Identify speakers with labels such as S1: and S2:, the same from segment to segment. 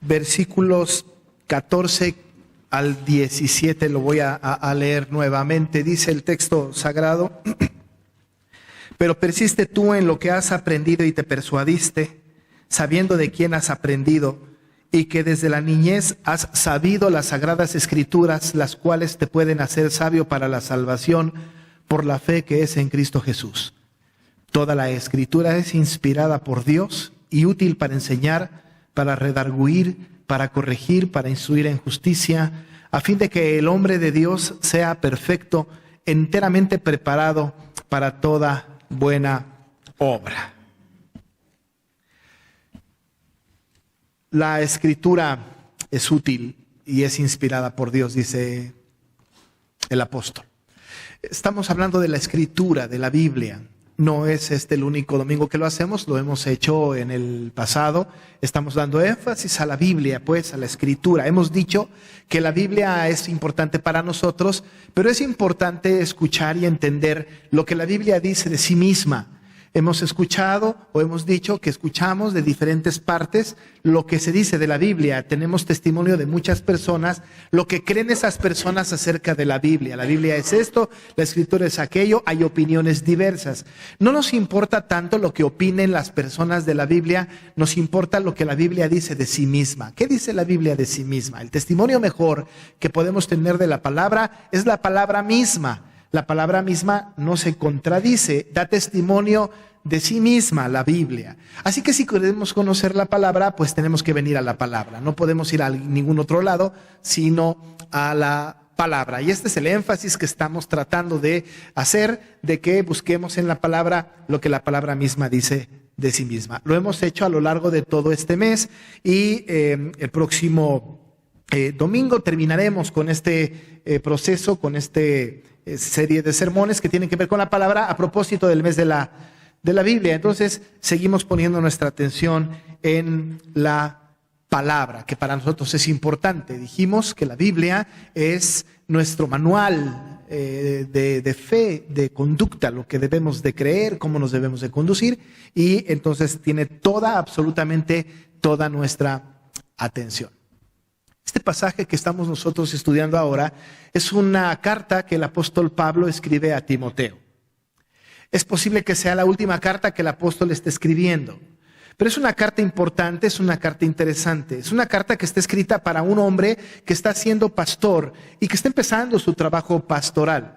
S1: versículos 14 al 17, lo voy a leer nuevamente. Dice el texto sagrado: pero persiste tú en lo que has aprendido y te persuadiste, sabiendo de quién has aprendido, y que desde la niñez has sabido las sagradas escrituras, las cuales te pueden hacer sabio para la salvación por la fe que es en Cristo Jesús. Toda la escritura es inspirada por Dios y útil para enseñar, para redarguir, para corregir, para instruir en justicia, a fin de que el hombre de Dios sea perfecto, enteramente preparado para toda buena obra. La escritura es útil y es inspirada por Dios, dice el apóstol. Estamos hablando de la escritura, de la Biblia. No es este el único domingo que lo hacemos, lo hemos hecho en el pasado. Estamos dando énfasis a la Biblia, pues a la escritura. Hemos dicho que la Biblia es importante para nosotros, pero es importante escuchar y entender lo que la Biblia dice de sí misma. Hemos escuchado o hemos dicho que escuchamos de diferentes partes lo que se dice de la Biblia. Tenemos testimonio de muchas personas, lo que creen esas personas acerca de la Biblia. La Biblia es esto, la Escritura es aquello, hay opiniones diversas. No nos importa tanto lo que opinen las personas de la Biblia, nos importa lo que la Biblia dice de sí misma. ¿Qué dice la Biblia de sí misma? El testimonio mejor que podemos tener de la palabra es la palabra misma. La palabra misma no se contradice, da testimonio de sí misma la Biblia. Así que si queremos conocer la palabra, pues tenemos que venir a la palabra. No podemos ir a ningún otro lado, sino a la palabra. Y este es el énfasis que estamos tratando de hacer, de que busquemos en la palabra lo que la palabra misma dice de sí misma. Lo hemos hecho a lo largo de todo este mes y el próximo domingo terminaremos con este proceso, con este serie de sermones que tienen que ver con la palabra a propósito del mes de la Biblia. Entonces seguimos poniendo nuestra atención en la palabra, que para nosotros es importante. Dijimos que la Biblia es nuestro manual de fe, de conducta, lo que debemos de creer, cómo nos debemos de conducir, y entonces tiene absolutamente toda nuestra atención. Este pasaje que estamos nosotros estudiando ahora es una carta que el apóstol Pablo escribe a Timoteo. Es posible que sea la última carta que el apóstol esté escribiendo, pero es una carta importante, es una carta interesante. Es una carta que está escrita para un hombre que está siendo pastor y que está empezando su trabajo pastoral.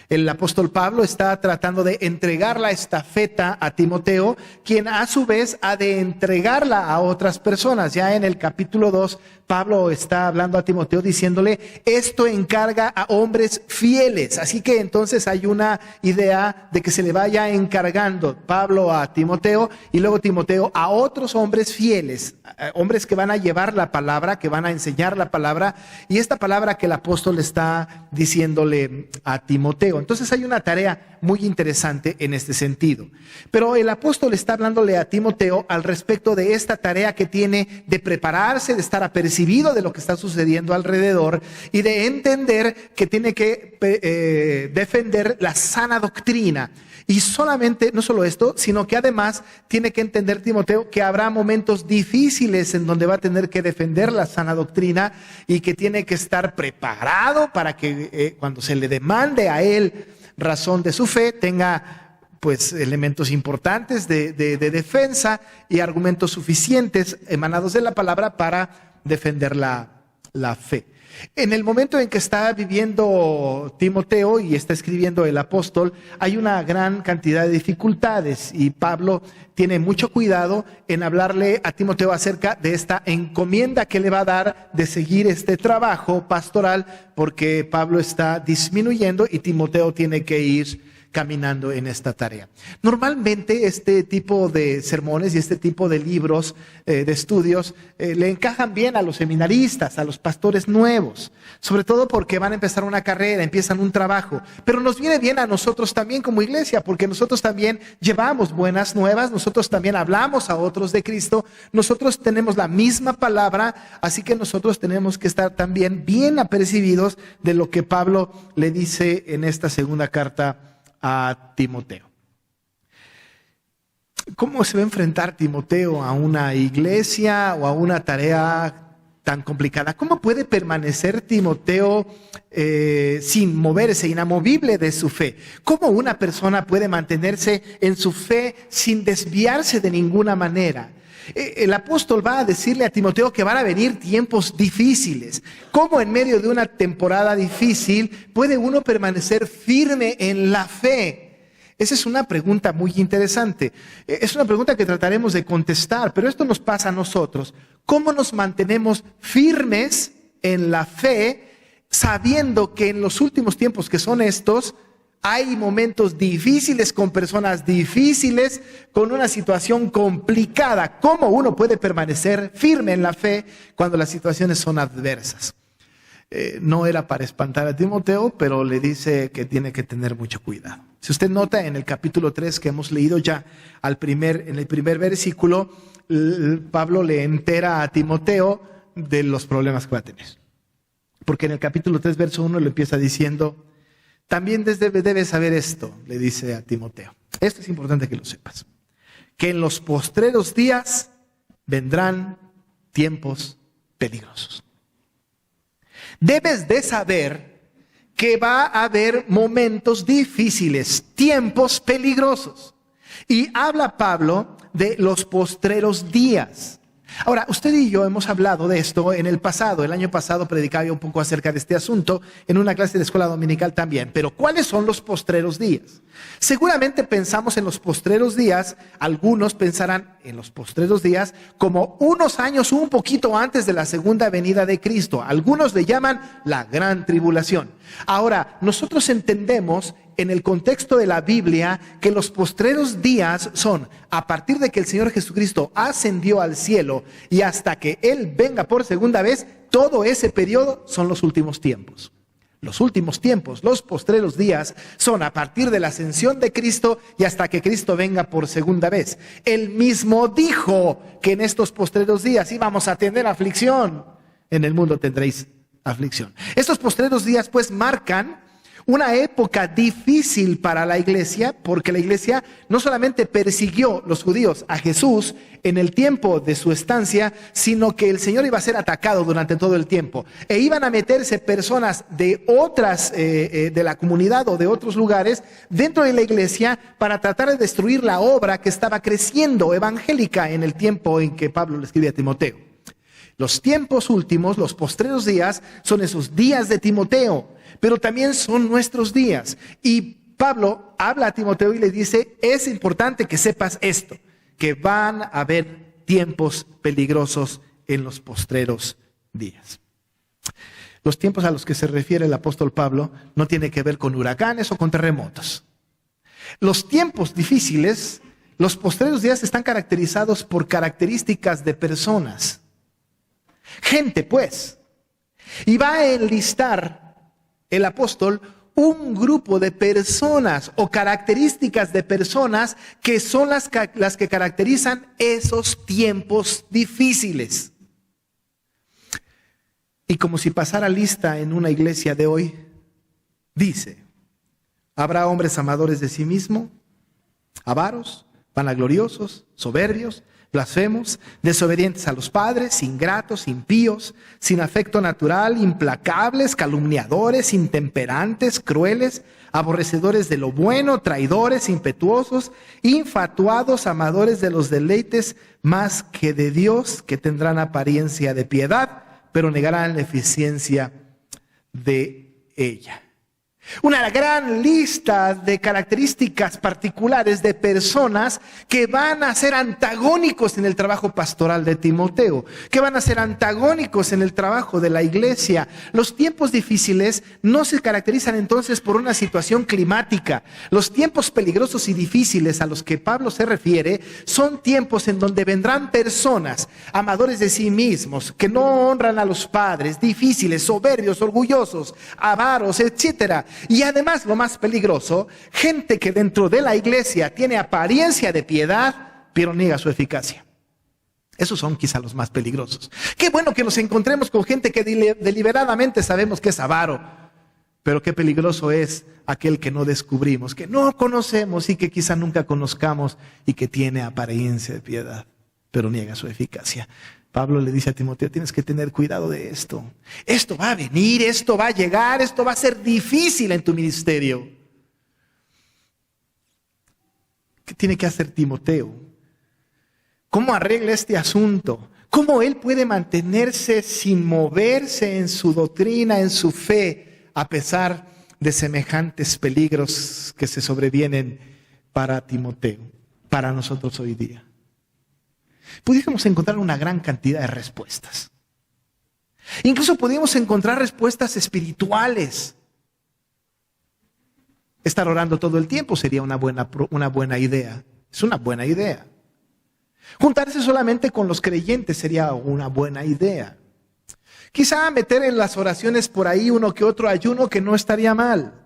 S1: El apóstol Pablo está tratando de entregar la estafeta a Timoteo, quien a su vez ha de entregarla a otras personas. Ya en el capítulo 2, Pablo está hablando a Timoteo diciéndole, esto encarga a hombres fieles. Así que entonces hay una idea de que se le vaya encargando Pablo a Timoteo y luego Timoteo a otros hombres fieles, hombres que van a llevar la palabra, que van a enseñar la palabra, y esta palabra que el apóstol está diciéndole a Timoteo. Entonces hay una tarea muy interesante en este sentido. Pero el apóstol está hablándole a Timoteo al respecto de esta tarea que tiene de prepararse, de estar apercibido de lo que está sucediendo alrededor y de entender que tiene que defender la sana doctrina. Y no solo esto, sino que además tiene que entender Timoteo que habrá momentos difíciles en donde va a tener que defender la sana doctrina y que tiene que estar preparado para que cuando se le demande a él razón de su fe, tenga pues elementos importantes de defensa y argumentos suficientes emanados de la palabra para defender la fe. En el momento en que está viviendo Timoteo y está escribiendo el apóstol, hay una gran cantidad de dificultades y Pablo tiene mucho cuidado en hablarle a Timoteo acerca de esta encomienda que le va a dar de seguir este trabajo pastoral, porque Pablo está disminuyendo y Timoteo tiene que ir caminando en esta tarea. Normalmente este tipo de sermones y este tipo de libros de estudios le encajan bien a los seminaristas, a los pastores nuevos, sobre todo porque van a empezar una carrera, empiezan un trabajo, pero nos viene bien a nosotros también como iglesia, porque nosotros también llevamos buenas nuevas, nosotros también hablamos a otros de Cristo, nosotros tenemos la misma palabra, así que nosotros tenemos que estar también bien apercibidos de lo que Pablo le dice en esta segunda carta a Timoteo. ¿Cómo se va a enfrentar Timoteo a una iglesia o a una tarea tan complicada. ¿Cómo puede permanecer Timoteo sin moverse, inamovible de su fe? ¿Cómo una persona puede mantenerse en su fe sin desviarse de ninguna manera? El apóstol va a decirle a Timoteo que van a venir tiempos difíciles. ¿Cómo en medio de una temporada difícil puede uno permanecer firme en la fe? Esa es una pregunta muy interesante. Es una pregunta que trataremos de contestar, pero esto nos pasa a nosotros. ¿Cómo nos mantenemos firmes en la fe, sabiendo que en los últimos tiempos que son estos, hay momentos difíciles con personas difíciles, con una situación complicada? ¿Cómo uno puede permanecer firme en la fe cuando las situaciones son adversas? No era para espantar a Timoteo, pero le dice que tiene que tener mucho cuidado. Si usted nota en el capítulo 3 que hemos leído ya, en el primer versículo, Pablo le entera a Timoteo de los problemas que va a tener. Porque en el capítulo 3, verso 1, le empieza diciendo: también debes saber esto, le dice a Timoteo. Esto es importante que lo sepas. Que en los postreros días vendrán tiempos peligrosos. Debes de saber que va a haber momentos difíciles, tiempos peligrosos. Y habla Pablo de los postreros días. Ahora, usted y yo hemos hablado de esto en el pasado. El año pasado predicaba yo un poco acerca de este asunto en una clase de escuela dominical también. Pero ¿cuáles son los postreros días? Seguramente pensamos en los postreros días, algunos pensarán en los postreros días como unos años un poquito antes de la segunda venida de Cristo. Algunos le llaman la gran tribulación. Ahora, nosotros entendemos en el contexto de la Biblia que los postreros días son a partir de que el Señor Jesucristo ascendió al cielo y hasta que Él venga por segunda vez. Todo ese periodo son los últimos tiempos. Los últimos tiempos, los postreros días, son a partir de la ascensión de Cristo y hasta que Cristo venga por segunda vez. Él mismo dijo que en estos postreros días íbamos a tener aflicción. En el mundo tendréis aflicción. Estos postreros días pues marcan una época difícil para la iglesia, porque la iglesia no solamente persiguió los judíos a Jesús en el tiempo de su estancia, sino que el Señor iba a ser atacado durante todo el tiempo. E iban a meterse personas de otras, de la comunidad o de otros lugares dentro de la iglesia para tratar de destruir la obra que estaba creciendo evangélica en el tiempo en que Pablo le escribía a Timoteo. Los tiempos últimos, los postreros días, son esos días de Timoteo, pero también son nuestros días. Y Pablo habla a Timoteo y le dice: es importante que sepas esto, que van a haber tiempos peligrosos en los postreros días. Los tiempos a los que se refiere el apóstol Pablo no tienen que ver con huracanes o con terremotos. Los tiempos difíciles, los postreros días, están caracterizados por características de personas. Gente, pues. Y va a enlistar el apóstol un grupo de personas o características de personas que son las que caracterizan esos tiempos difíciles. Y como si pasara lista en una iglesia de hoy, dice: habrá hombres amadores de sí mismo, avaros, vanagloriosos, soberbios, blasfemos, desobedientes a los padres, ingratos, impíos, sin afecto natural, implacables, calumniadores, intemperantes, crueles, aborrecedores de lo bueno, traidores, impetuosos, infatuados, amadores de los deleites más que de Dios, que tendrán apariencia de piedad, pero negarán la eficiencia de ella. Una gran lista de características particulares de personas que van a ser antagónicos en el trabajo pastoral de Timoteo, que van a ser antagónicos en el trabajo de la iglesia. Los tiempos difíciles no se caracterizan entonces por una situación climática. Los tiempos peligrosos y difíciles a los que Pablo se refiere son tiempos en donde vendrán personas amadores de sí mismos, que no honran a los padres, difíciles, soberbios, orgullosos, avaros, etcétera. Y además, lo más peligroso, gente que dentro de la iglesia tiene apariencia de piedad, pero niega su eficacia. Esos son quizá los más peligrosos. Qué bueno que nos encontremos con gente que deliberadamente sabemos que es avaro, pero qué peligroso es aquel que no descubrimos, que no conocemos y que quizá nunca conozcamos y que tiene apariencia de piedad, pero niega su eficacia. Pablo le dice a Timoteo, tienes que tener cuidado de esto. Esto va a venir, esto va a llegar, esto va a ser difícil en tu ministerio. ¿Qué tiene que hacer Timoteo? ¿Cómo arregla este asunto? ¿Cómo él puede mantenerse sin moverse en su doctrina, en su fe, a pesar de semejantes peligros que se sobrevienen para Timoteo, para nosotros hoy día? Pudiéramos encontrar una gran cantidad de respuestas. Incluso podríamos encontrar respuestas espirituales. Estar orando todo el tiempo sería una buena idea. Es una buena idea. Juntarse solamente con los creyentes sería una buena idea. Quizá meter en las oraciones por ahí uno que otro ayuno, que no estaría mal.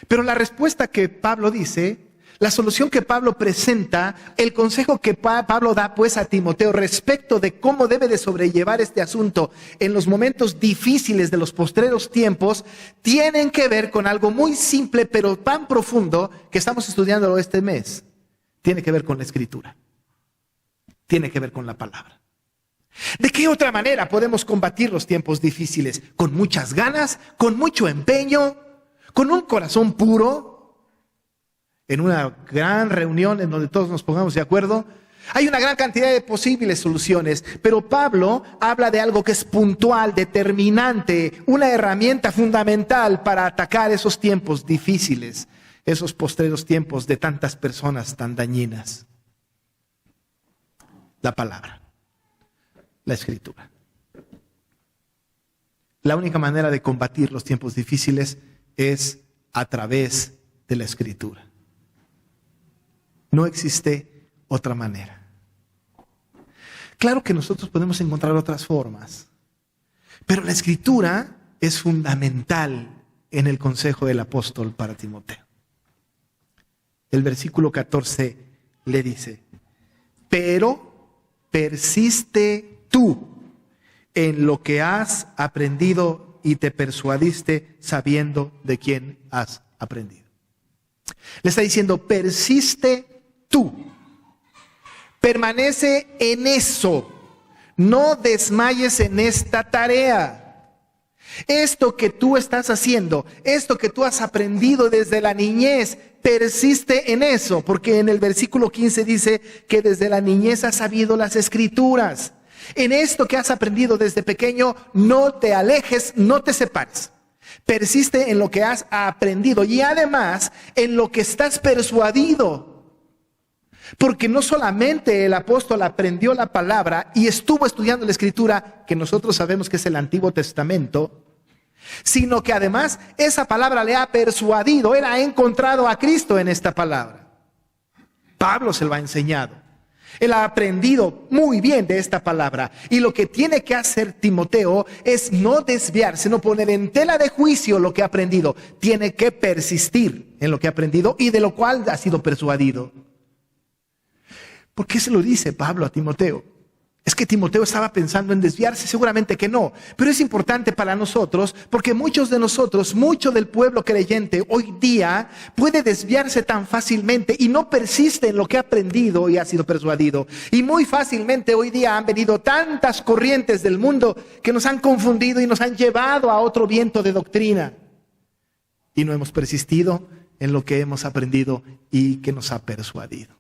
S1: Pero la respuesta que Pablo dice, la solución que Pablo presenta, el consejo que Pablo da pues a Timoteo respecto de cómo debe de sobrellevar este asunto en los momentos difíciles de los postreros tiempos, tienen que ver con algo muy simple pero tan profundo que estamos estudiándolo este mes. Tiene que ver con la Escritura. Tiene que ver con la palabra. ¿De qué otra manera podemos combatir los tiempos difíciles? ¿Con muchas ganas? ¿Con mucho empeño? ¿Con un corazón puro? En una gran reunión en donde todos nos pongamos de acuerdo. Hay una gran cantidad de posibles soluciones, pero Pablo habla de algo que es puntual, determinante, una herramienta fundamental para atacar esos tiempos difíciles, esos postreros tiempos de tantas personas tan dañinas. La palabra, la Escritura. La única manera de combatir los tiempos difíciles es a través de la Escritura. No existe otra manera. Claro que nosotros podemos encontrar otras formas, pero la Escritura es fundamental en el consejo del apóstol para Timoteo. El versículo 14 le dice, pero persiste tú en lo que has aprendido y te persuadiste sabiendo de quién has aprendido. Le está diciendo, persiste tú. Permanece en eso. No desmayes en esta tarea. Esto que tú estás haciendo, esto que tú has aprendido desde la niñez, persiste en eso, porque en el versículo 15 dice que desde la niñez has sabido las Escrituras. En esto que has aprendido desde pequeño, no te alejes, no te separes. Persiste en lo que has aprendido y además en lo que estás persuadido. Porque no solamente el apóstol aprendió la palabra y estuvo estudiando la Escritura, que nosotros sabemos que es el Antiguo Testamento, sino que además esa palabra le ha persuadido, él ha encontrado a Cristo en esta palabra. Pablo se lo ha enseñado. Él ha aprendido muy bien de esta palabra. Y lo que tiene que hacer Timoteo es no desviarse, no poner en tela de juicio lo que ha aprendido. Tiene que persistir en lo que ha aprendido y de lo cual ha sido persuadido. ¿Por qué se lo dice Pablo a Timoteo? ¿Es que Timoteo estaba pensando en desviarse? Seguramente que no. Pero es importante para nosotros porque muchos de nosotros, mucho del pueblo creyente hoy día puede desviarse tan fácilmente y no persiste en lo que ha aprendido y ha sido persuadido. Y muy fácilmente hoy día han venido tantas corrientes del mundo que nos han confundido y nos han llevado a otro viento de doctrina. Y no hemos persistido en lo que hemos aprendido y que nos ha persuadido.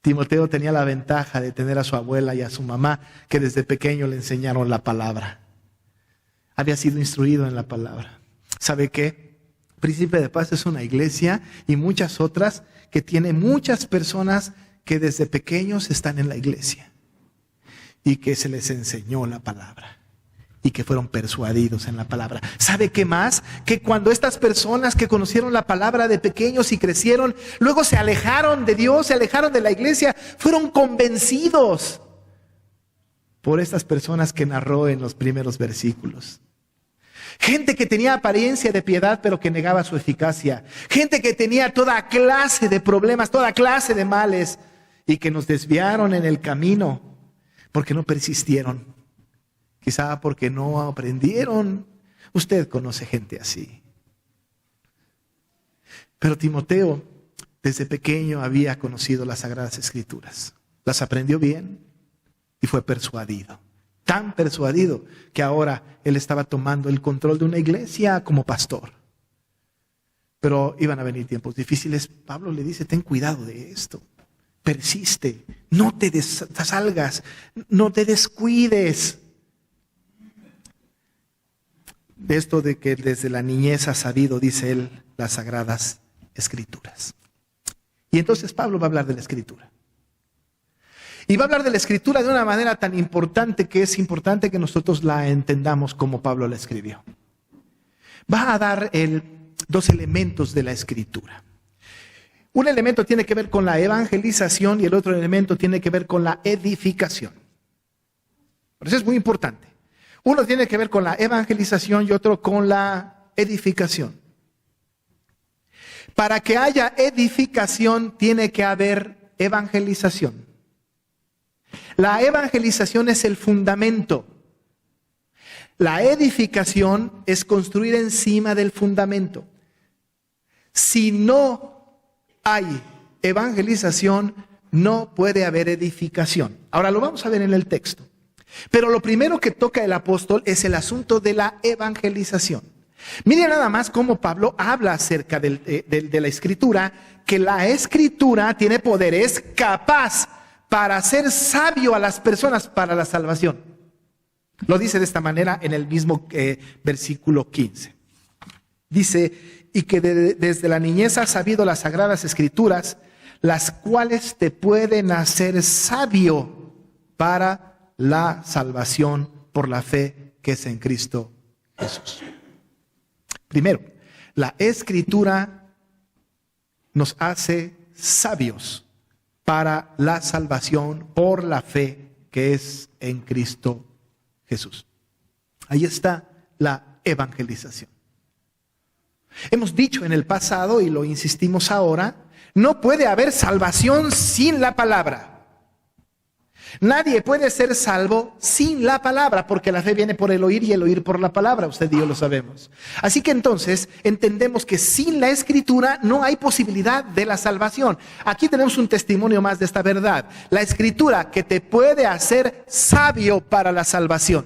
S1: Timoteo tenía la ventaja de tener a su abuela y a su mamá que desde pequeño le enseñaron la palabra. Había sido instruido en la palabra. ¿Sabe qué? Príncipe de Paz es una iglesia y muchas otras que tiene muchas personas que desde pequeños están en la iglesia y que se les enseñó la palabra y que fueron persuadidos en la palabra. ¿Sabe qué más? Que cuando estas personas que conocieron la palabra de pequeños y crecieron, luego se alejaron de Dios, se alejaron de la iglesia, fueron convencidos por estas personas que narró en los primeros versículos. Gente que tenía apariencia de piedad, pero que negaba su eficacia. Gente que tenía toda clase de problemas, toda clase de males, y que nos desviaron en el camino porque no persistieron. Quizá porque no aprendieron. Usted conoce gente así. Pero Timoteo, desde pequeño, había conocido las Sagradas Escrituras. Las aprendió bien y fue persuadido. Tan persuadido que ahora él estaba tomando el control de una iglesia como pastor. Pero iban a venir tiempos difíciles. Pablo le dice, ten cuidado de esto. Persiste, no te salgas, no te descuides. De esto de que desde la niñez ha sabido, dice él, las sagradas escrituras. Y entonces Pablo va a hablar de la escritura. Y va a hablar de la escritura de una manera tan importante que es importante que nosotros la entendamos como Pablo la escribió. Va a dar dos elementos de la escritura. Un elemento tiene que ver con la evangelización y el otro elemento tiene que ver con la edificación. Por eso es muy importante. Uno tiene que ver con la evangelización y otro con la edificación. Para que haya edificación tiene que haber evangelización. La evangelización es el fundamento. La edificación es construir encima del fundamento. Si no hay evangelización, no puede haber edificación. Ahora lo vamos a ver en el texto. Pero lo primero que toca el apóstol es el asunto de la evangelización. Miren nada más cómo Pablo habla acerca de la escritura, que la escritura tiene poder, es capaz para hacer sabio a las personas para la salvación. Lo dice de esta manera en el mismo versículo 15. Dice, y que desde la niñez has sabido las sagradas escrituras, las cuales te pueden hacer sabio para la salvación por la fe que es en Cristo Jesús. Primero, la escritura nos hace sabios para la salvación por la fe que es en Cristo Jesús. Ahí está la evangelización. Hemos dicho en el pasado y lo insistimos ahora, no puede haber salvación sin la palabra. Nadie puede ser salvo sin la palabra, porque la fe viene por el oír y el oír por la palabra. Usted y yo lo sabemos. Así que entonces entendemos que sin la escritura no hay posibilidad de la salvación. Aquí tenemos un testimonio más de esta verdad. La escritura que te puede hacer sabio para la salvación.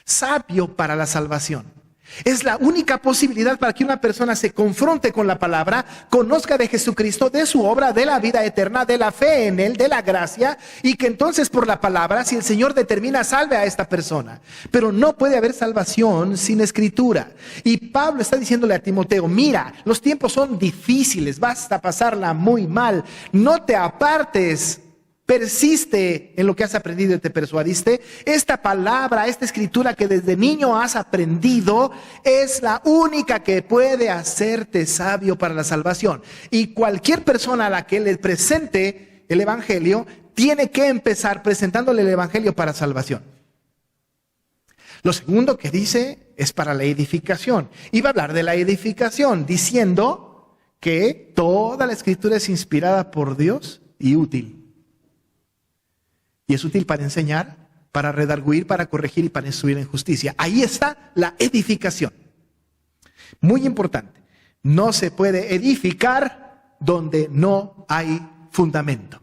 S1: Sabio para la salvación. Es la única posibilidad para que una persona se confronte con la palabra, conozca de Jesucristo, de su obra, de la vida eterna, de la fe en Él, de la gracia, y que entonces por la palabra, si el Señor determina, salve a esta persona. Pero no puede haber salvación sin escritura. Y Pablo está diciéndole a Timoteo, mira, los tiempos son difíciles, vas a pasarla muy mal, no te apartes. Persiste en lo que has aprendido y te persuadiste. Esta palabra, esta escritura que desde niño has aprendido, es la única que puede hacerte sabio para la salvación. Y cualquier persona a la que le presente el evangelio, tiene que empezar presentándole el evangelio para salvación. Lo segundo que dice es para la edificación. Y va a hablar de la edificación diciendo que toda la escritura es inspirada por Dios y útil. Y es útil para enseñar, para redarguir, para corregir y para instruir en justicia. Ahí está la edificación. Muy importante. No se puede edificar donde no hay fundamento.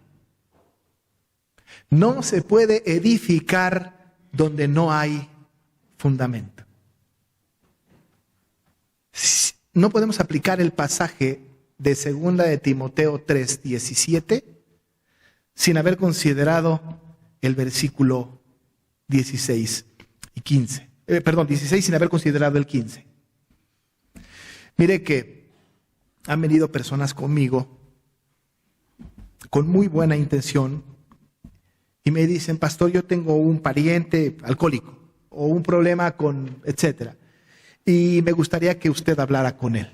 S1: No se puede edificar donde no hay fundamento. No podemos aplicar el pasaje de 2 de Timoteo 3:17 sin haber considerado el versículo 16 y 15. 16 sin haber considerado el 15. Mire que han venido personas conmigo con muy buena intención y me dicen, pastor, yo tengo un pariente alcohólico o un problema con etcétera y me gustaría que usted hablara con él.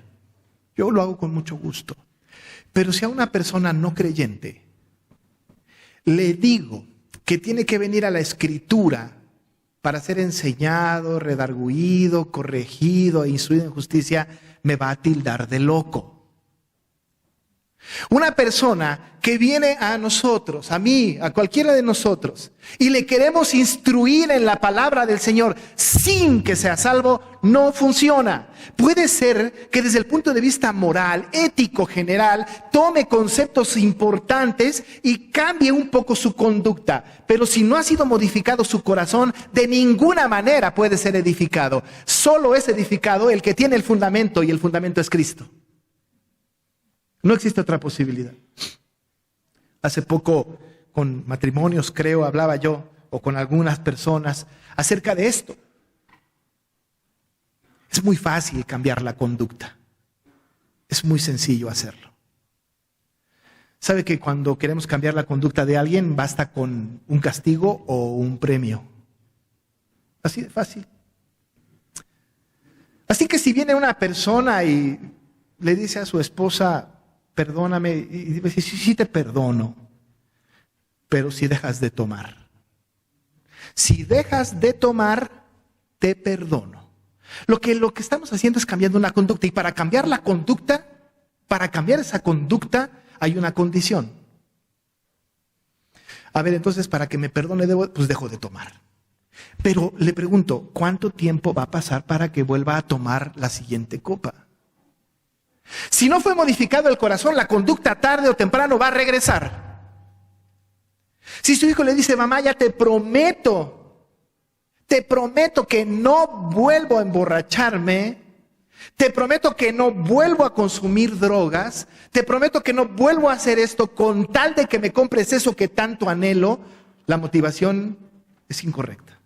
S1: Yo lo hago con mucho gusto. Pero si a una persona no creyente le digo que tiene que venir a la escritura para ser enseñado, redarguido, corregido e instruido en justicia, me va a tildar de loco. Una persona que viene a nosotros, a mí, a cualquiera de nosotros, y le queremos instruir en la palabra del Señor sin que sea salvo, no funciona. Puede ser que desde el punto de vista moral, ético, general, tome conceptos importantes y cambie un poco su conducta. Pero si no ha sido modificado su corazón, de ninguna manera puede ser edificado. Solo es edificado el que tiene el fundamento, y el fundamento es Cristo. No existe otra posibilidad. Hace poco, con matrimonios, creo, hablaba yo, o con algunas personas, acerca de esto. Es muy fácil cambiar la conducta. Es muy sencillo hacerlo. ¿Sabe que cuando queremos cambiar la conducta de alguien, basta con un castigo o un premio? Así de fácil. Así que si viene una persona y le dice a su esposa, perdóname, y dice, sí te perdono, pero si dejas de tomar. Si dejas de tomar, te perdono. Lo que estamos haciendo es cambiando una conducta, y para cambiar la conducta, para cambiar esa conducta, hay una condición. A ver, entonces, para que me perdone, pues dejo de tomar. Pero le pregunto, ¿cuánto tiempo va a pasar para que vuelva a tomar la siguiente copa? Si no fue modificado el corazón, la conducta tarde o temprano va a regresar. Si su hijo le dice, mamá, ya te prometo que no vuelvo a emborracharme, te prometo que no vuelvo a consumir drogas, te prometo que no vuelvo a hacer esto con tal de que me compres eso que tanto anhelo, la motivación es incorrecta.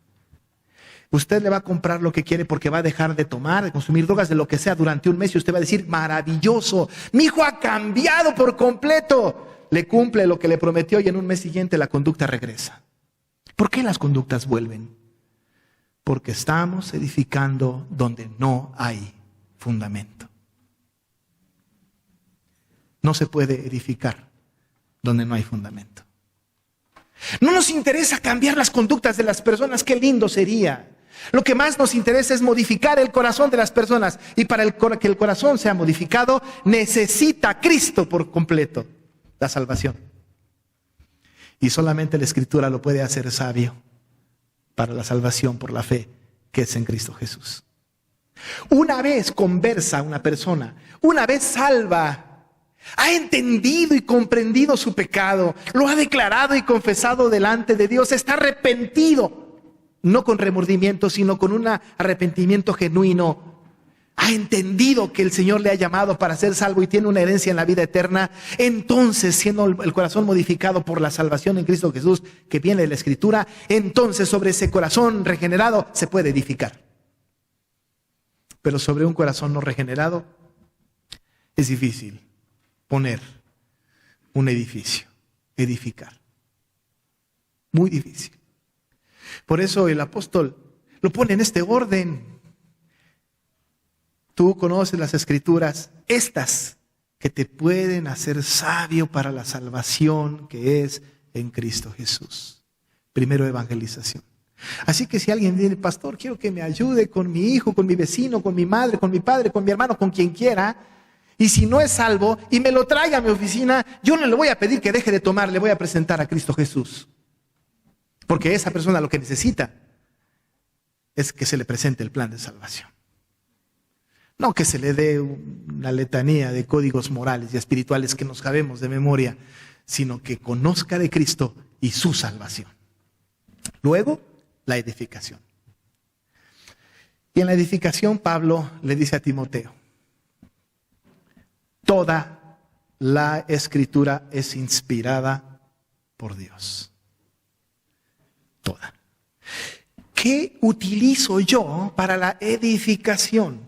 S1: Usted le va a comprar lo que quiere porque va a dejar de tomar, de consumir drogas, de lo que sea durante un mes, y usted va a decir, maravilloso, mi hijo ha cambiado por completo. Le cumple lo que le prometió y en un mes siguiente la conducta regresa. ¿Por qué las conductas vuelven? Porque estamos edificando donde no hay fundamento. No se puede edificar donde no hay fundamento. No nos interesa cambiar las conductas de las personas, qué lindo sería. Lo que más nos interesa es modificar el corazón de las personas. Y para que el corazón sea modificado, necesita a Cristo por completo, la salvación. Y solamente la Escritura lo puede hacer sabio para la salvación por la fe que es en Cristo Jesús. Una vez conversa una persona, una vez salva, ha entendido y comprendido su pecado, lo ha declarado y confesado delante de Dios, está arrepentido. No con remordimiento, sino con un arrepentimiento genuino. Ha entendido que el Señor le ha llamado para ser salvo y tiene una herencia en la vida eterna. Entonces, siendo el corazón modificado por la salvación en Cristo Jesús, que viene de la Escritura, entonces sobre ese corazón regenerado se puede edificar. Pero sobre un corazón no regenerado es difícil poner un edificio, edificar. Muy difícil. Por eso el apóstol lo pone en este orden. Tú conoces las Escrituras, estas que te pueden hacer sabio para la salvación que es en Cristo Jesús. Primero, evangelización. Así que si alguien dice, pastor, quiero que me ayude con mi hijo, con mi vecino, con mi madre, con mi padre, con mi hermano, con quien quiera, y si no es salvo y me lo traiga a mi oficina, yo no le voy a pedir que deje de tomar, le voy a presentar a Cristo Jesús. Porque esa persona lo que necesita es que se le presente el plan de salvación. No que se le dé una letanía de códigos morales y espirituales que nos sabemos de memoria, sino que conozca de Cristo y su salvación. Luego, la edificación. Y en la edificación Pablo le dice a Timoteo, toda la Escritura es inspirada por Dios. Toda. ¿Qué utilizo yo para la edificación?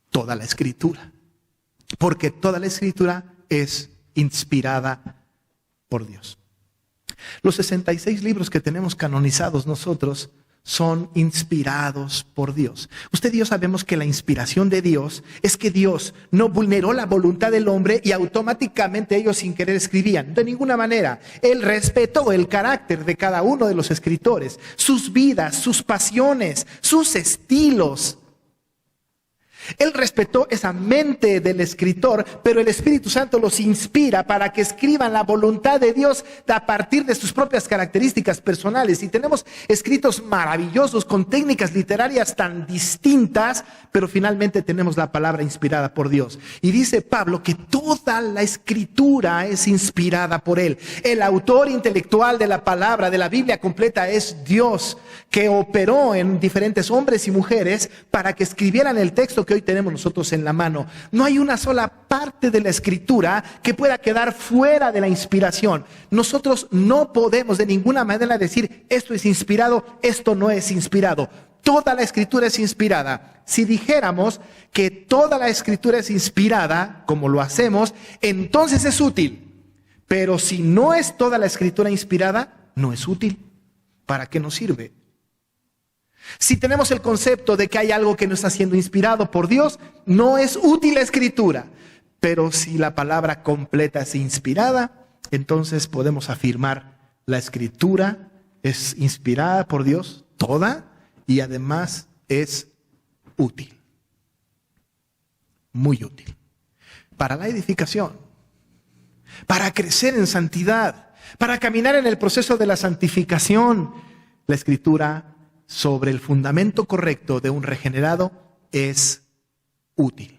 S1: Toda la Escritura. Porque toda la Escritura es inspirada por Dios. Los 66 libros que tenemos canonizados nosotros son inspirados por Dios. Usted y yo sabemos que la inspiración de Dios es que Dios no vulneró la voluntad del hombre y automáticamente ellos sin querer escribían. De ninguna manera. Él respetó el carácter de cada uno de los escritores, sus vidas, sus pasiones, sus estilos. Él respetó esa mente del escritor, pero el Espíritu Santo los inspira para que escriban la voluntad de Dios a partir de sus propias características personales. Y tenemos escritos maravillosos con técnicas literarias tan distintas, pero finalmente tenemos la palabra inspirada por Dios. Y dice Pablo que toda la escritura es inspirada por Él. El autor intelectual de la palabra, de la Biblia completa, es Dios, que operó en diferentes hombres y mujeres para que escribieran el texto que hoy tenemos nosotros en la mano. No hay una sola parte de la escritura que pueda quedar fuera de la inspiración. Nosotros no podemos de ninguna manera decir esto es inspirado, esto no es inspirado. Toda la escritura es inspirada. Si dijéramos que toda la escritura es inspirada, como lo hacemos, entonces es útil. Pero si no es toda la escritura inspirada, no es útil. ¿Para qué nos sirve? Si tenemos el concepto de que hay algo que no está siendo inspirado por Dios, no es útil la escritura. Pero si la palabra completa es inspirada, entonces podemos afirmar la escritura es inspirada por Dios toda y además es útil. Muy útil. Para la edificación, para crecer en santidad, para caminar en el proceso de la santificación. La escritura sobre el fundamento correcto de un regenerado es útil.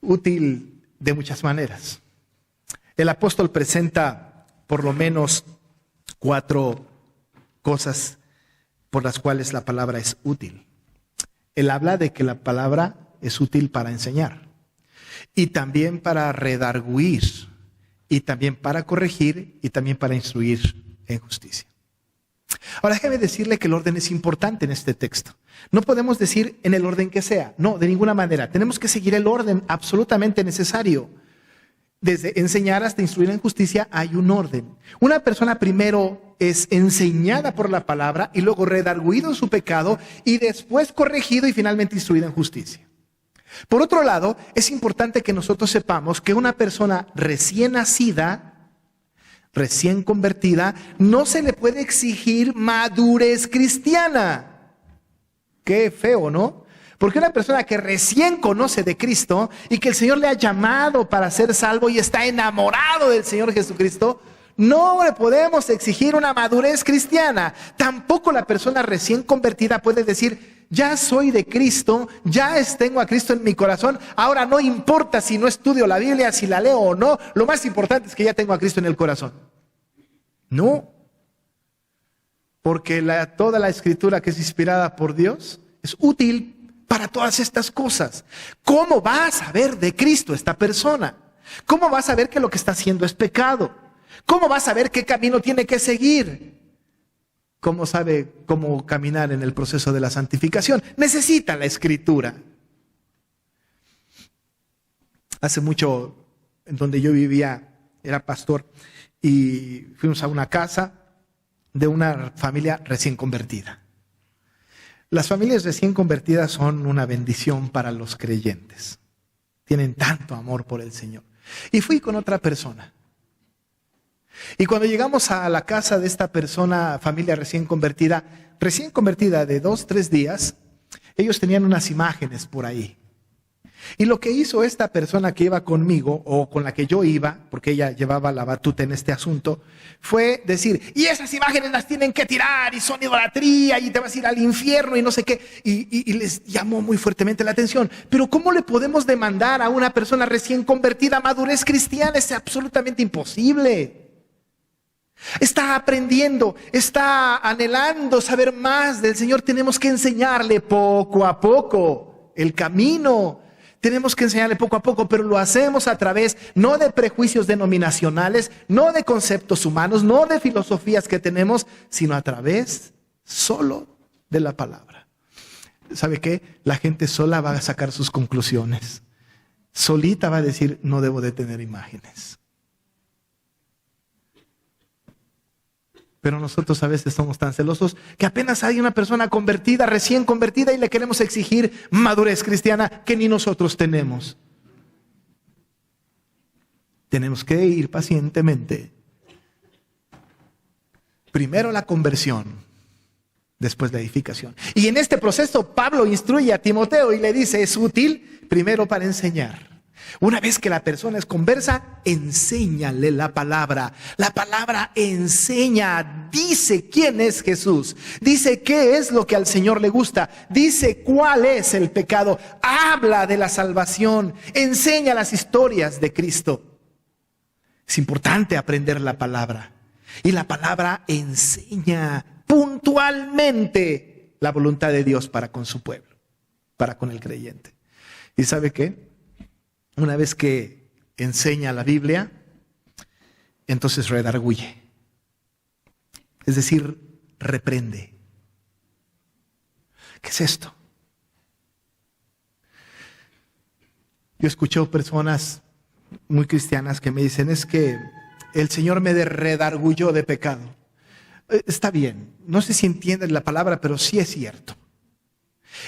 S1: Útil de muchas maneras. El apóstol presenta por lo menos 4 cosas por las cuales la palabra es útil. Él habla de que la palabra es útil para enseñar y también para redarguir y también para corregir y también para instruir en justicia. Ahora déjeme decirle que el orden es importante en este texto. No podemos decir en el orden que sea, no, de ninguna manera. Tenemos que seguir el orden absolutamente necesario. Desde enseñar hasta instruir en justicia hay un orden. Una persona primero es enseñada por la palabra y luego redarguido en su pecado y después corregido y finalmente instruido en justicia. Por otro lado, es importante que nosotros sepamos que una persona recién nacida, recién convertida, no se le puede exigir madurez cristiana. Qué feo, ¿no? Porque una persona que recién conoce de Cristo y que el Señor le ha llamado para ser salvo y está enamorado del Señor Jesucristo, no le podemos exigir una madurez cristiana. Tampoco la persona recién convertida puede decir, ya soy de Cristo, ya tengo a Cristo en mi corazón, ahora no importa si no estudio la Biblia, si la leo o no, lo más importante es que ya tengo a Cristo en el corazón. No, porque toda la escritura que es inspirada por Dios es útil para todas estas cosas. ¿Cómo va a saber de Cristo esta persona? ¿Cómo va a saber que lo que está haciendo es pecado? ¿Cómo va a saber qué camino tiene que seguir? ¿Cómo sabe cómo caminar en el proceso de la santificación? Necesita la escritura. Hace mucho, en donde yo vivía, era pastor, y fuimos a una casa de una familia recién convertida. Las familias recién convertidas son una bendición para los creyentes. Tienen tanto amor por el Señor. Y fui con otra persona. Y cuando llegamos a la casa de esta persona, familia recién convertida de 2-3 días, ellos tenían unas imágenes por ahí. Y lo que hizo esta persona que iba conmigo, o con la que yo iba, porque ella llevaba la batuta en este asunto, fue decir, y esas imágenes las tienen que tirar, y son idolatría, y te vas a ir al infierno, y no sé qué. Y les llamó muy fuertemente la atención. Pero ¿cómo le podemos demandar a una persona recién convertida madurez cristiana? Es absolutamente imposible. Está aprendiendo, está anhelando saber más del Señor. Tenemos que enseñarle poco a poco el camino. Tenemos que enseñarle poco a poco, pero lo hacemos a través no de prejuicios denominacionales, no de conceptos humanos, no de filosofías que tenemos, sino a través solo de la palabra. ¿Sabe qué? La gente sola va a sacar sus conclusiones. Solita va a decir, no debo de tener imágenes. Pero nosotros a veces somos tan celosos que apenas hay una persona convertida, recién convertida, y le queremos exigir madurez cristiana que ni nosotros tenemos. Tenemos que ir pacientemente. Primero la conversión, después la edificación. Y en este proceso Pablo instruye a Timoteo y le dice, es útil primero para enseñar. Una vez que la persona es conversa, enséñale la palabra. La palabra enseña, dice quién es Jesús, dice qué es lo que al Señor le gusta, dice cuál es el pecado, habla de la salvación, enseña las historias de Cristo. Es importante aprender la palabra. Y la palabra enseña puntualmente la voluntad de Dios para con su pueblo, para con el creyente. ¿Y sabe qué? Una vez que enseña la Biblia, entonces redarguye. Es decir, reprende. ¿Qué es esto? Yo escucho personas muy cristianas que me dicen, es que el Señor me redarguyó de pecado. Está bien, no sé si entienden la palabra, pero sí es cierto.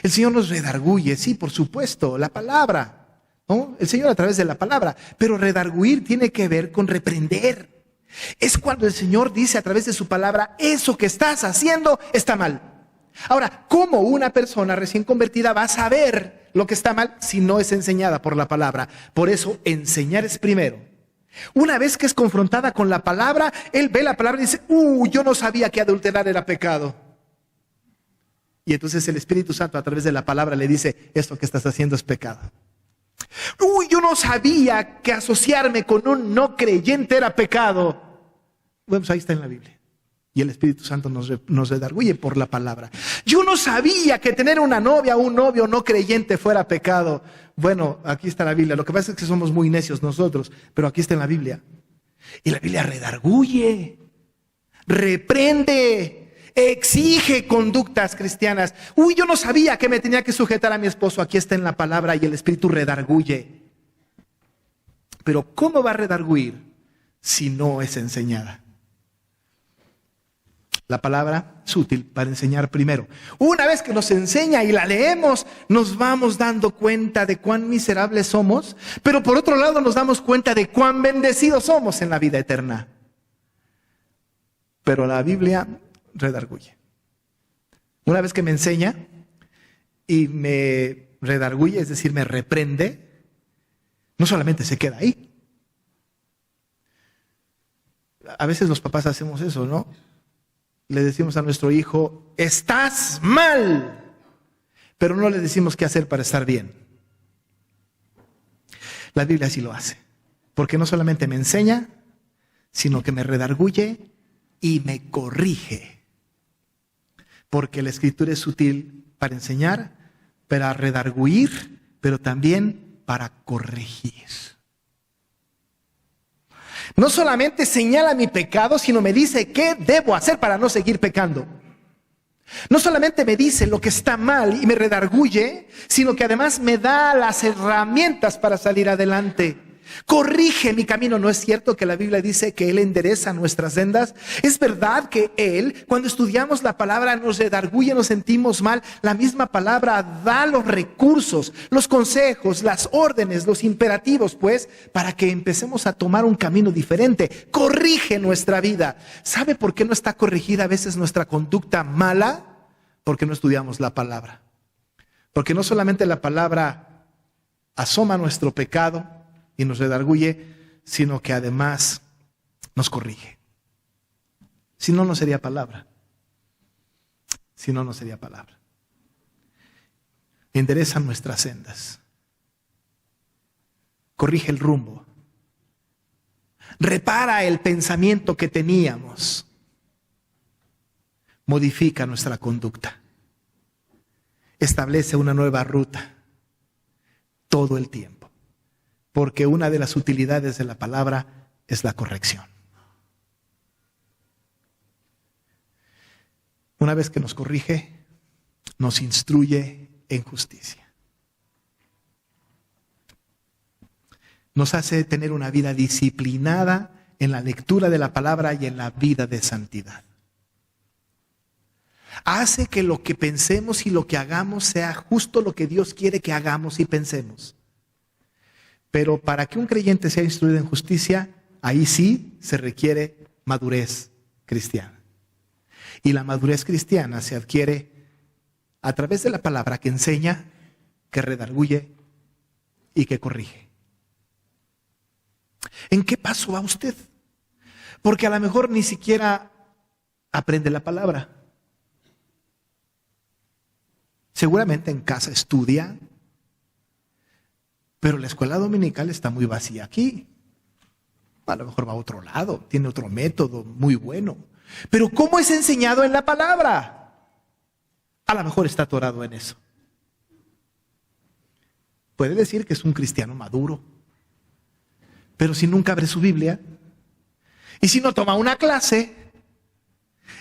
S1: El Señor nos redarguye, sí, por supuesto, la palabra, ¿no? El Señor a través de la palabra, pero redarguir tiene que ver con reprender. Es cuando el Señor dice a través de su palabra, eso que estás haciendo está mal. Ahora, ¿cómo una persona recién convertida va a saber lo que está mal si no es enseñada por la palabra? Por eso, enseñar es primero. Una vez que es confrontada con la palabra, él ve la palabra y dice, yo no sabía que adulterar era pecado. Y entonces el Espíritu Santo a través de la palabra le dice, esto que estás haciendo es pecado. Yo no sabía que asociarme con un no creyente era pecado. Bueno, pues ahí está en la Biblia. Y el Espíritu Santo nos redarguye por la palabra. Yo no sabía que tener una novia o un novio no creyente fuera pecado. Bueno, aquí está la Biblia. Lo que pasa es que somos muy necios nosotros, pero aquí está en la Biblia. Y la Biblia redarguye, reprende, exige conductas cristianas. Yo no sabía que me tenía que sujetar a mi esposo. Aquí está en la palabra y el Espíritu redarguye. Pero ¿cómo va a redarguir si no es enseñada? La palabra es útil para enseñar primero. Una vez que nos enseña y la leemos, nos vamos dando cuenta de cuán miserables somos, pero por otro lado nos damos cuenta de cuán bendecidos somos en la vida eterna. Pero la Biblia redarguye. Una vez que me enseña y me redarguye, es decir, me reprende, no solamente se queda ahí. A veces los papás hacemos eso, ¿no? Le decimos a nuestro hijo, estás mal, pero no le decimos qué hacer para estar bien. La Biblia sí lo hace, porque no solamente me enseña, sino que me redarguye y me corrige. Porque la Escritura es útil para enseñar, para redarguir, pero también para corregir. No solamente señala mi pecado, sino me dice qué debo hacer para no seguir pecando. No solamente me dice lo que está mal y me redarguye, sino que además me da las herramientas para salir adelante. Corrige mi camino. ¿No es cierto que la Biblia dice que Él endereza nuestras sendas? Es verdad que Él, cuando estudiamos la palabra, nos redarguye, nos sentimos mal. La misma palabra da los recursos, los consejos, las órdenes, los imperativos, pues, para que empecemos a tomar un camino diferente. Corrige nuestra vida. ¿Sabe por qué no está corregida a veces nuestra conducta mala? Porque no estudiamos la palabra. Porque no solamente la palabra asoma nuestro pecado y nos redarguye, sino que además nos corrige. Si no, no sería palabra. Si no, no sería palabra. Endereza nuestras sendas. Corrige el rumbo. Repara el pensamiento que teníamos. Modifica nuestra conducta. Establece una nueva ruta todo el tiempo. Porque una de las utilidades de la palabra es la corrección. Una vez que nos corrige, nos instruye en justicia. Nos hace tener una vida disciplinada en la lectura de la palabra y en la vida de santidad. Hace que lo que pensemos y lo que hagamos sea justo lo que Dios quiere que hagamos y pensemos. Pero para que un creyente sea instruido en justicia, ahí sí se requiere madurez cristiana. Y la madurez cristiana se adquiere a través de la palabra que enseña, que redarguye y que corrige. ¿En qué paso va usted? Porque a lo mejor ni siquiera aprende la palabra. Seguramente en casa estudia, pero la escuela dominical está muy vacía aquí. A lo mejor va a otro lado, tiene otro método muy bueno. Pero ¿cómo es enseñado en la palabra? A lo mejor está atorado en eso. Puede decir que es un cristiano maduro, pero si nunca abre su Biblia, y si no toma una clase,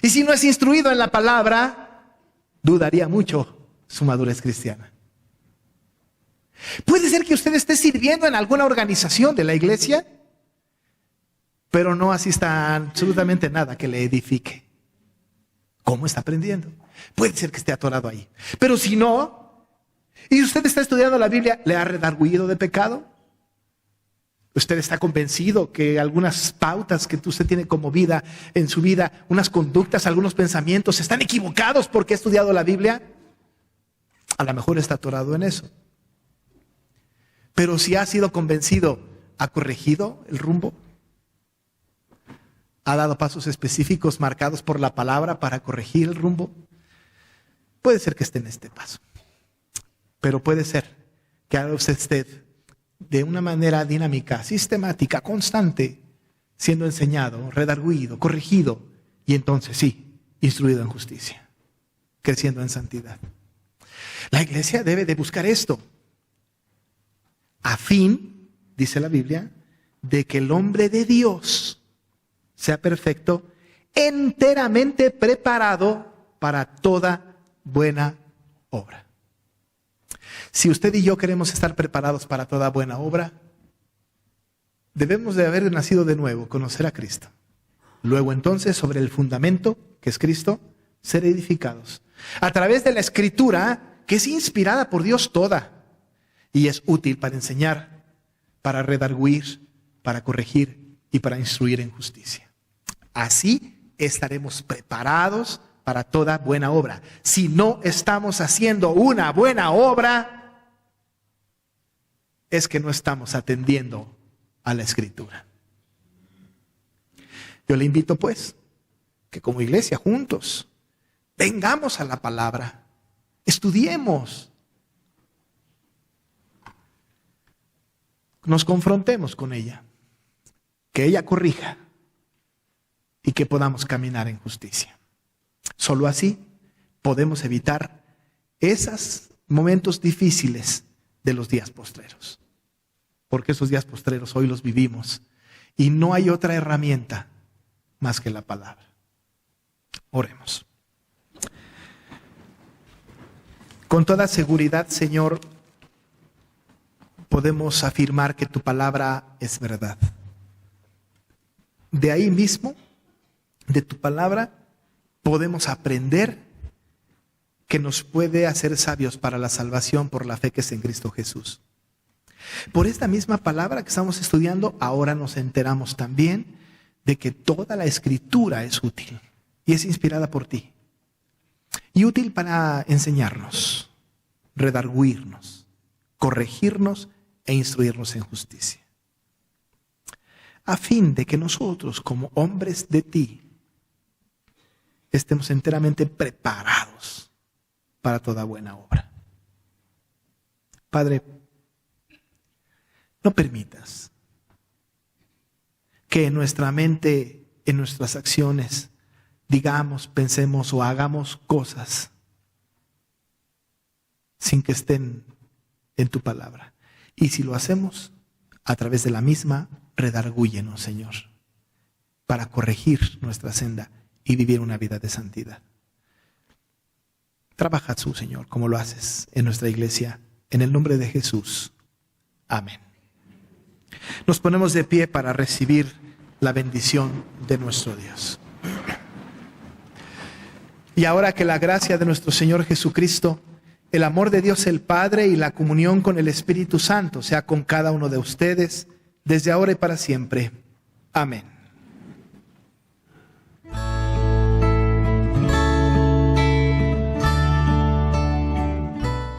S1: y si no es instruido en la palabra, dudaría mucho su madurez cristiana. Puede ser que usted esté sirviendo en alguna organización de la iglesia, pero no asista a absolutamente nada que le edifique. ¿Cómo está aprendiendo? Puede ser que esté atorado ahí. Pero si no, y usted está estudiando la Biblia, ¿le ha redarguido de pecado? ¿Usted está convencido que algunas pautas que usted tiene como vida, en su vida, unas conductas, algunos pensamientos, están equivocados porque ha estudiado la Biblia? A lo mejor está atorado en eso. Pero si ha sido convencido, ¿ha corregido el rumbo? ¿Ha dado pasos específicos marcados por la palabra para corregir el rumbo? Puede ser que esté en este paso. Pero puede ser que ahora usted esté de una manera dinámica, sistemática, constante, siendo enseñado, redarguido, corregido, y entonces sí, instruido en justicia, creciendo en santidad. La iglesia debe de buscar esto, a fin, dice la Biblia, de que el hombre de Dios sea perfecto, enteramente preparado para toda buena obra. Si usted y yo queremos estar preparados para toda buena obra, debemos de haber nacido de nuevo, conocer a Cristo. Luego entonces, sobre el fundamento, que es Cristo, ser edificados. A través de la Escritura, que es inspirada por Dios toda, y es útil para enseñar, para redarguir, para corregir y para instruir en justicia. Así estaremos preparados para toda buena obra. Si no estamos haciendo una buena obra, es que no estamos atendiendo a la Escritura. Yo le invito pues, que como iglesia juntos, vengamos a la palabra, estudiemos, nos confrontemos con ella, que ella corrija y que podamos caminar en justicia. Solo así podemos evitar esos momentos difíciles de los días postreros. Porque esos días postreros hoy los vivimos y no hay otra herramienta más que la palabra. Oremos. Con toda seguridad, Señor, podemos afirmar que tu palabra es verdad. De ahí mismo, de tu palabra, podemos aprender que nos puede hacer sabios para la salvación por la fe que es en Cristo Jesús. Por esta misma palabra que estamos estudiando, ahora nos enteramos también de que toda la Escritura es útil y es inspirada por ti. Y útil para enseñarnos, redarguirnos, corregirnos e instruirnos en justicia. A fin de que nosotros, como hombres de ti, estemos enteramente preparados para toda buena obra. Padre, no permitas que en nuestra mente, en nuestras acciones, digamos, pensemos o hagamos cosas sin que estén en tu palabra. Y si lo hacemos, a través de la misma, redargúyenos, Señor, para corregir nuestra senda y vivir una vida de santidad. Trabaja tú, Señor, como lo haces en nuestra iglesia, en el nombre de Jesús. Amén. Nos ponemos de pie para recibir la bendición de nuestro Dios. Y ahora que la gracia de nuestro Señor Jesucristo, el amor de Dios el Padre y la comunión con el Espíritu Santo sea con cada uno de ustedes, desde ahora y para siempre. Amén.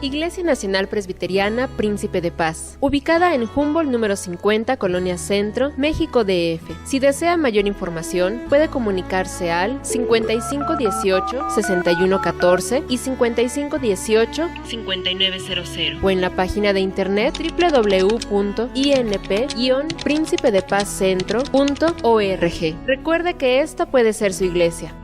S2: Iglesia Nacional Presbiteriana Príncipe de Paz, ubicada en Humboldt número 50, Colonia Centro, México DF. Si desea mayor información, puede comunicarse al 5518-6114 y 5518-5900 o en la página de internet www.inp-príncipedepazcentro.org. Recuerde que esta puede ser su iglesia.